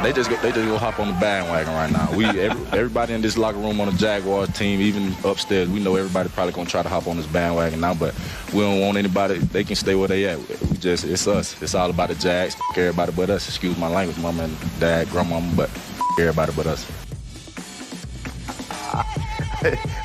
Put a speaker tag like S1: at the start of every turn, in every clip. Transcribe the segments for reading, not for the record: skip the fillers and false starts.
S1: They just go hop on the bandwagon right now. Everybody in this locker room on the Jaguars team, even upstairs, we know everybody probably gonna try to hop on this bandwagon now, but we don't want anybody. They can stay where they at. It's us. It's all about the Jags. Everybody but us. Excuse my language, mama and dad, grandmama, but everybody but us.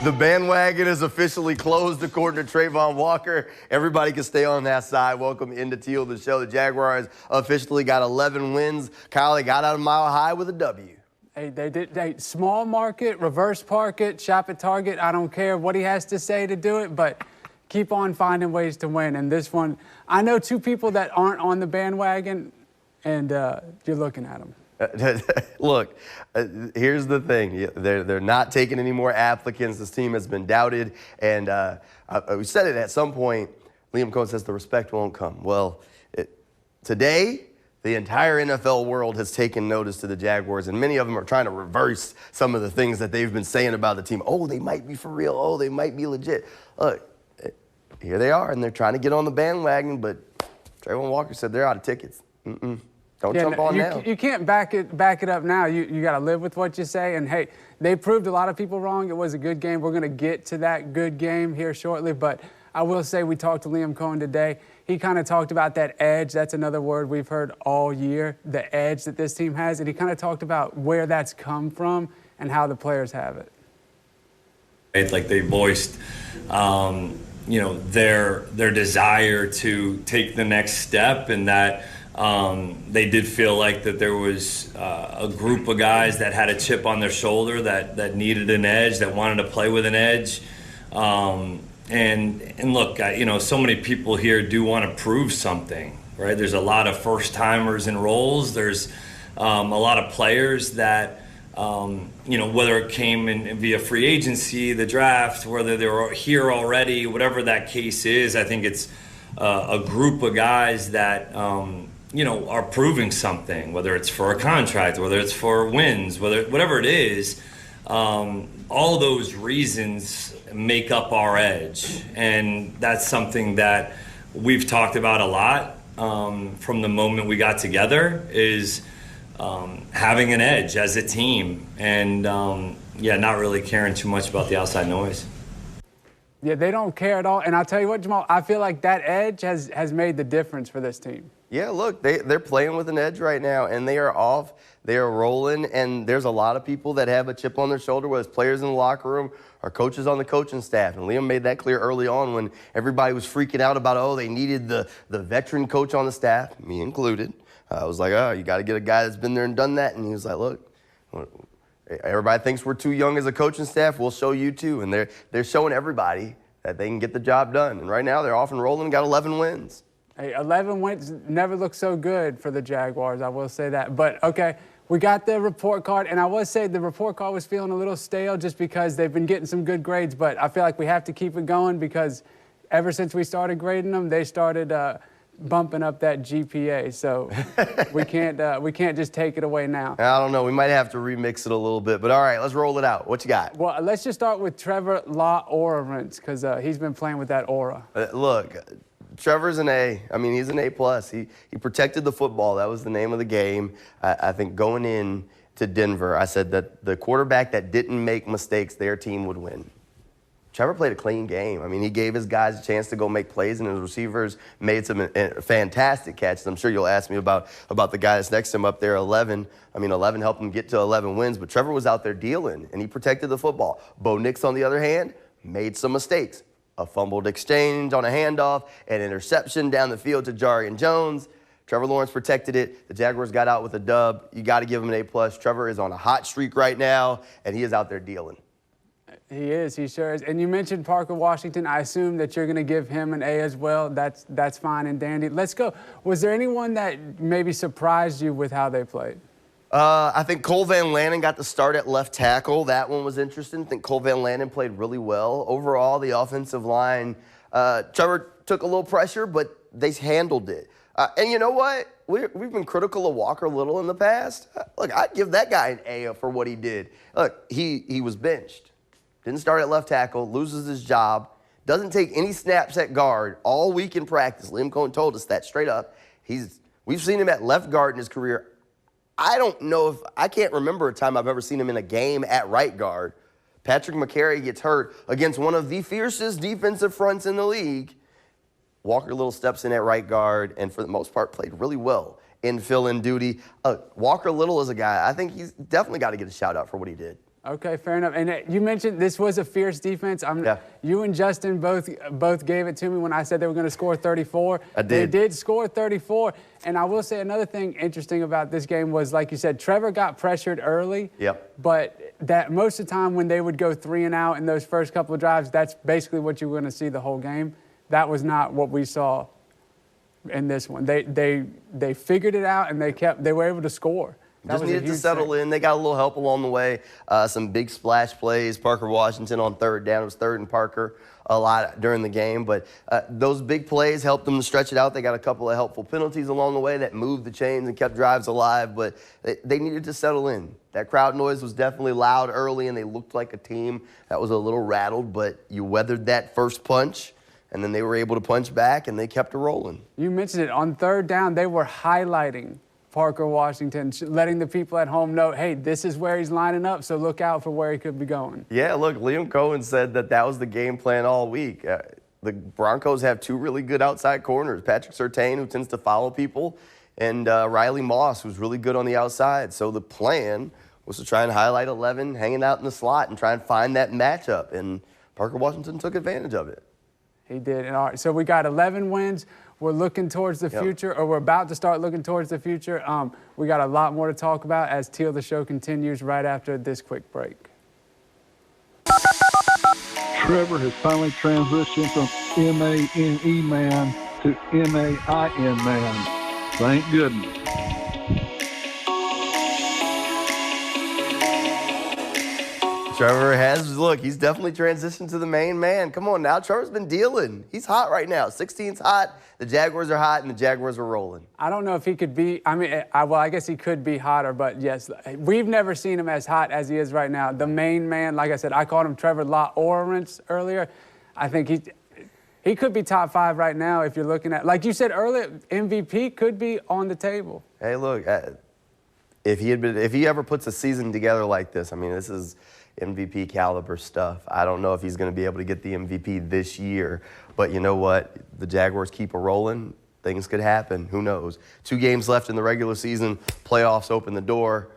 S2: The bandwagon is officially closed, according to Trayvon Walker. Everybody can stay on that side. Welcome into Teal the Show. The Jaguars officially got 11 wins. Kyle, they got out of Mile High with a W.
S3: Hey, they small market, reverse park it, shop at Target. I don't care what he has to say to do it, but keep on finding ways to win. And this one, I know two people that aren't on the bandwagon, and you're looking at them.
S2: Look, here's the thing. They're not taking any more applicants. This team has been doubted. And we said it at some point. Liam Coen says the respect won't come. Well, today, the entire NFL world has taken notice to the Jaguars, and many of them are trying to reverse some of the things that they've been saying about the team. Oh, they might be for real. Oh, they might be legit. Look, here they are, and they're trying to get on the bandwagon, but Trayvon Walker said they're out of tickets. Don't jump on now.
S3: You can't back it up now. You got to live with what you say. And, hey, they proved a lot of people wrong. It was a good game. We're going to get to that good game here shortly. But I will say we talked to Liam Coen today. He kind of talked about that edge. That's another word we've heard all year, the edge that this team has. And he kind of talked about where that's come from and how the players have it.
S4: It's like they voiced, their desire to take the next step, and that they did feel like that there was a group of guys that had a chip on their shoulder that needed an edge, that wanted to play with an edge. And look, so many people here do want to prove something, right? There's a lot of first-timers in roles. There's a lot of players that, whether it came in via free agency, the draft, whether they were here already, whatever that case is, I think it's a group of guys that are proving something, whether it's for a contract, whether it's for wins, whatever it is. All those reasons make up our edge, and that's something that we've talked about a lot from the moment we got together, is having an edge as a team, and not really caring too much about the outside noise.
S3: Yeah, they don't care at all. And I'll tell you what, Jamal, I feel like that edge has made the difference for this team.
S2: Yeah, look, they're playing with an edge right now, and they are off. They are rolling, and there's a lot of people that have a chip on their shoulder, whether it's players in the locker room or coaches on the coaching staff. And Liam made that clear early on when everybody was freaking out about, they needed the veteran coach on the staff, me included. I was like, you got to get a guy that's been there and done that. And he was like, look, everybody thinks we're too young as a coaching staff. We'll show you too. And they're showing everybody that they can get the job done. And right now they're off and rolling, got 11 wins.
S3: Hey, 11 wins never looked so good for the Jaguars, I will say that. But, okay, we got the report card, and I will say the report card was feeling a little stale just because they've been getting some good grades. But I feel like we have to keep it going because ever since we started grading them, they started bumping up that GPA. So we can't just take it away now.
S2: I don't know. We might have to remix it a little bit. But, all right, let's roll it out. What you got?
S3: Well, let's just start with Trevor Lawrence because he's been playing with that aura.
S2: Look, Trevor's an A. I mean, he's an A+. He protected the football. That was the name of the game. I think going in to Denver, I said that the quarterback that didn't make mistakes, their team would win. Trevor played a clean game. I mean, he gave his guys a chance to go make plays, and his receivers made some fantastic catches. I'm sure you'll ask me about the guy that's next to him up there, 11. I mean, 11 helped him get to 11 wins, but Trevor was out there dealing, and he protected the football. Bo Nix, on the other hand, made some mistakes. A fumbled exchange on a handoff, an interception down the field to Jarian Jones. Trevor Lawrence protected it. The Jaguars got out with a dub. You got to give him an A+. Trevor is on a hot streak right now, and he is out there dealing.
S3: He is. He sure is. And you mentioned Parker Washington. I assume that you're going to give him an A as well. That's fine and dandy. Let's go. Was there anyone that maybe surprised you with how they played?
S2: I think Cole Van Lanen got the start at left tackle. That one was interesting. I think Cole Van Lanen played really well. Overall, the offensive line, Trevor took a little pressure, but they handled it. And you know what? We've been critical of Walker a little in the past. Look, I'd give that guy an A for what he did. Look, he was benched. Didn't start at left tackle, loses his job, doesn't take any snaps at guard all week in practice. Liam Coen told us that straight up. We've seen him at left guard in his career I don't know if I can't remember a time I've ever seen him in a game at right guard. Patrick McCary gets hurt against one of the fiercest defensive fronts in the league. Walker Little steps in at right guard and for the most part played really well in fill-in duty. Walker Little is a guy, I think he's definitely got to get a shout out for what he did.
S3: Okay, fair enough. And you mentioned this was a fierce defense.
S2: Yeah.
S3: You and Justin both gave it to me when I said they were going to score 34.
S2: I did.
S3: They did score 34. And I will say another thing interesting about this game was, like you said, Trevor got pressured early.
S2: Yep.
S3: But that most of the time when they would go 3 and out in those first couple of drives, that's basically what you were going to see the whole game. That was not what we saw in this one. They figured it out and they were able to score.
S2: Just needed to settle in. They got a little help along the way. Some big splash plays. Parker Washington on third down. It was third and Parker a lot during the game. But those big plays helped them to stretch it out. They got a couple of helpful penalties along the way that moved the chains and kept drives alive. But they needed to settle in. That crowd noise was definitely loud early, and they looked like a team that was a little rattled. But you weathered that first punch, and then they were able to punch back, and they kept it rolling.
S3: You mentioned it. On third down, they were highlighting Parker Washington, letting the people at home know, hey, this is where he's lining up, so look out for where he could be going.
S2: Yeah, look, Liam Coen said that was the game plan all week. The Broncos have 2 really good outside corners, Patrick Surtain, who tends to follow people, and Riley Moss, who's really good on the outside. So the plan was to try and highlight 11 hanging out in the slot and try and find that matchup, and Parker Washington took advantage of it.
S3: He did. And all right, so we got 11 wins. We're looking towards the future, or we're about to start looking towards the future. We got a lot more to talk about as Teal the Show continues right after this quick break.
S5: Trevor has finally transitioned from M-A-N-E man to M-A-I-N man. Thank goodness.
S2: Trevor has, look, he's definitely transitioned to the main man. Come on now, Trevor's been dealing. He's hot right now. 16's hot, the Jaguars are hot, and the Jaguars are rolling.
S3: I don't know if he could be, I guess he could be hotter, but yes, we've never seen him as hot as he is right now. The main man, like I said, I called him Trevor Lawrence earlier. I think he could be top 5 right now if you're looking at, like you said earlier, MVP could be on the table.
S2: Hey, look, if he ever puts a season together like this, I mean, this is MVP caliber stuff. I don't know if he's going to be able to get the MVP this year, but you know what? The Jaguars keep a rolling. Things could happen. Who knows? 2 games left in the regular season. Playoffs open the door.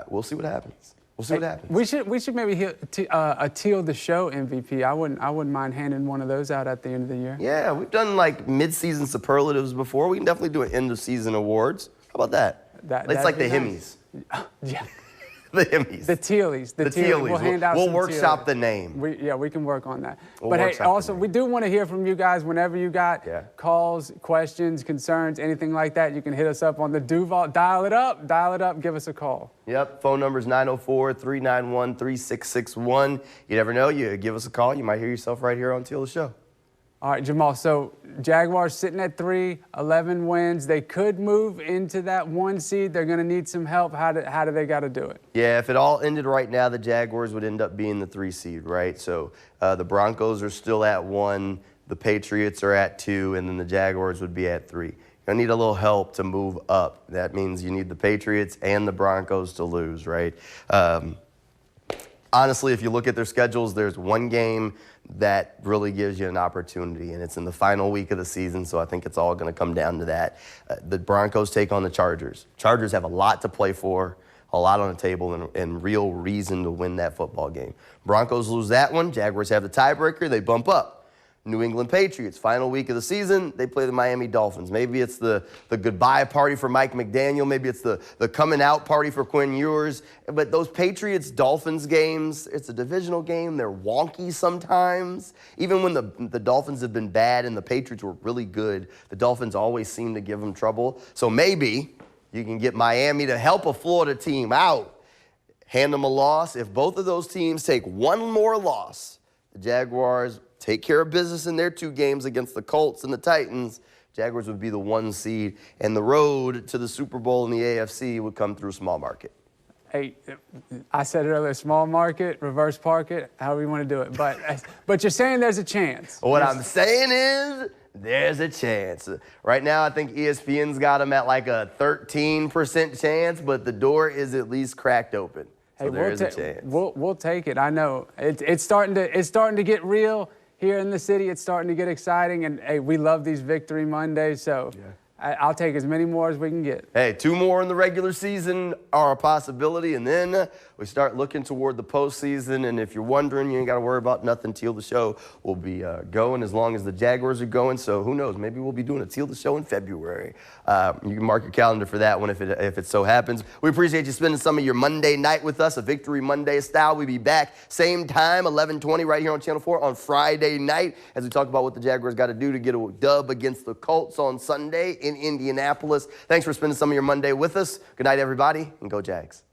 S2: We'll see what happens. We'll see what happens.
S3: We should maybe hit a Teal the Show MVP. I wouldn't mind handing one of those out at the end of the year.
S2: Yeah, we've done like mid-season superlatives before. We can definitely do an end-of-season awards. How about that? It's like the Himmies.
S3: Yeah.
S2: The Himmies.
S3: The Tealies. The
S2: Tealies.
S3: We'll hand out
S2: we'll
S3: some
S2: workshop
S3: Tealies.
S2: the name.
S3: We can work on that.
S2: We'll
S3: but hey, also, we do want to hear from you guys whenever you got calls, questions, concerns, anything like that. You can hit us up on the Duval. Dial it up, give us a call.
S2: Yep, phone number's 904-391-3661. You never know, you give us a call, you might hear yourself right here on Teal the Show.
S3: All right, Jamal, so Jaguars sitting at 3, 11 wins. They could move into that 1 seed. They're going to need some help. How do they got to do it?
S2: Yeah, if it all ended right now, the Jaguars would end up being the 3 seed, right? So the Broncos are still at 1, the Patriots are at 2, and then the Jaguars would be at 3. You're going to need a little help to move up. That means you need the Patriots and the Broncos to lose, right? Honestly, if you look at their schedules, there's 1 game that really gives you an opportunity, and it's in the final week of the season, so I think it's all going to come down to that. The Broncos take on the Chargers. Chargers have a lot to play for, a lot on the table, and real reason to win that football game. Broncos lose that one. Jaguars have the tiebreaker. They bump up. New England Patriots, final week of the season, they play the Miami Dolphins. Maybe it's the goodbye party for Mike McDaniel. Maybe it's the coming out party for Quinn Ewers. But those Patriots-Dolphins games, it's a divisional game. They're wonky sometimes. Even when the Dolphins have been bad and the Patriots were really good, the Dolphins always seem to give them trouble. So maybe you can get Miami to help a Florida team out, hand them a loss. If both of those teams take 1 more loss, the Jaguars take care of business in their 2 games against the Colts and the Titans, Jaguars would be the 1 seed, and the road to the Super Bowl in the AFC would come through small market.
S3: Hey, I said it earlier, small market, reverse park it, however you want to do it. But you're saying there's a chance.
S2: What I'm saying is There's a chance. Right now, I think ESPN's got them at like a 13% chance, but the door is at least cracked open. So there is a chance.
S3: We'll take it. I know it's starting to get real here in the city. It's starting to get exciting, and hey, we love these Victory Mondays. So. Yeah. I'll take as many more as we can get.
S2: Hey, 2 more in the regular season are a possibility, and then we start looking toward the postseason. And if you're wondering, you ain't got to worry about nothing. Teal the Show will be going as long as the Jaguars are going. So who knows? Maybe we'll be doing a Teal the Show in February. You can mark your calendar for that one if it so happens. We appreciate you spending some of your Monday night with us, a Victory Monday style. We'll be back same time, 11:20, right here on Channel 4 on Friday night, as we talk about what the Jaguars got to do to get a dub against the Colts on Sunday in Indianapolis. Thanks for spending some of your Monday with us. Good night, everybody, and go Jags.